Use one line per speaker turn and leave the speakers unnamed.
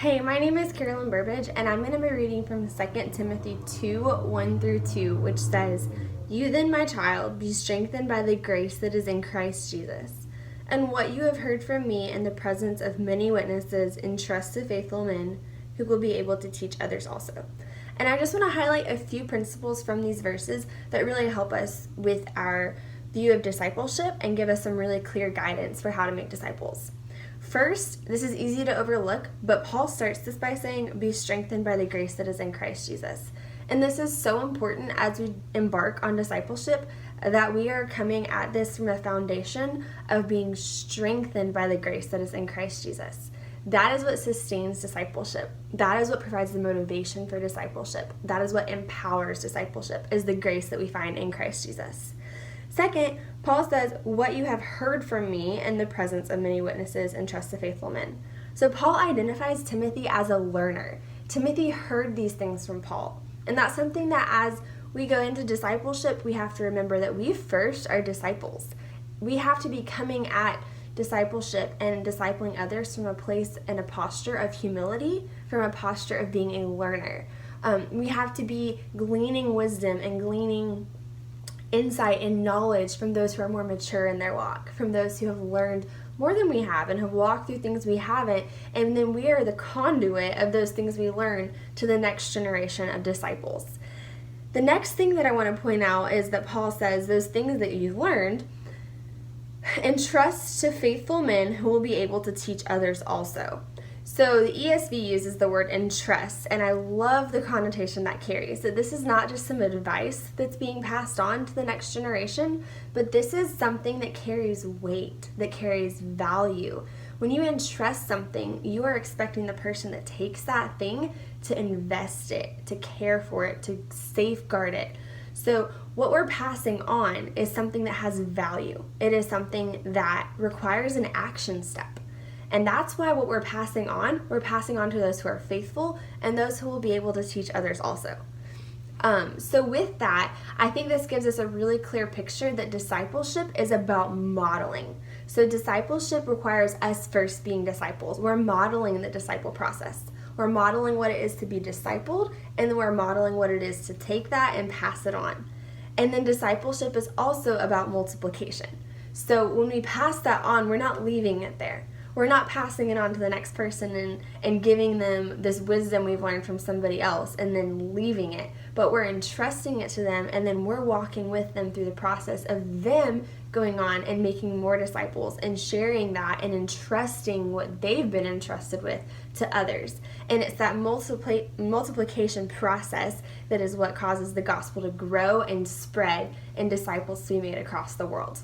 Hey, my name is Carolyn Burbage, and I'm going to be reading from 2 Timothy 2:1-2, which says, "You then, my child, be strengthened by the grace that is in Christ Jesus. And what you have heard from me in the presence of many witnesses, entrust to faithful men who will be able to teach others also." And I just want to highlight a few principles from these verses that really help us with our view of discipleship and give us some really clear guidance for how to make disciples. First, this is easy to overlook, but Paul starts this by saying, "Be strengthened by the grace that is in Christ Jesus." And this is so important as we embark on discipleship that we are coming at this from a foundation of being strengthened by the grace that is in Christ Jesus. That is what sustains discipleship. That is what provides the motivation for discipleship. That is what empowers discipleship, is the grace that we find in Christ Jesus. Second, Paul says, "What you have heard from me in the presence of many witnesses, entrust to faithful men." So Paul identifies Timothy as a learner. Timothy heard these things from Paul. And that's something that as we go into discipleship, we have to remember that we first are disciples. We have to be coming at discipleship and discipling others from a place and a posture of humility, from a posture of being a learner. We have to be gleaning wisdom and gleaning insight and knowledge from those who are more mature in their walk, from those who have learned more than we have and have walked through things we haven't, and then we are the conduit of those things we learn to the next generation of disciples. The next thing that I want to point out is that Paul says those things that you've learned, entrust to faithful men who will be able to teach others also. So the ESV uses the word entrust, and I love the connotation that carries. That this is not just some advice that's being passed on to the next generation, but this is something that carries weight, that carries value. When you entrust something, you are expecting the person that takes that thing to invest it, to care for it, to safeguard it. So what we're passing on is something that has value. It is something that requires an action step. And that's why what we're passing on to those who are faithful and those who will be able to teach others also. So with that, I think this gives us a really clear picture that discipleship is about modeling. So discipleship requires us first being disciples. We're modeling the disciple process. We're modeling what it is to be discipled, and then we're modeling what it is to take that and pass it on. And then discipleship is also about multiplication. So when we pass that on, we're not leaving it there. We're not passing it on to the next person and giving them this wisdom we've learned from somebody else and then leaving it. But we're entrusting it to them, and then we're walking with them through the process of them going on and making more disciples and sharing that and entrusting what they've been entrusted with to others. And it's that multiplication process that is what causes the gospel to grow and spread and disciples to be made across the world.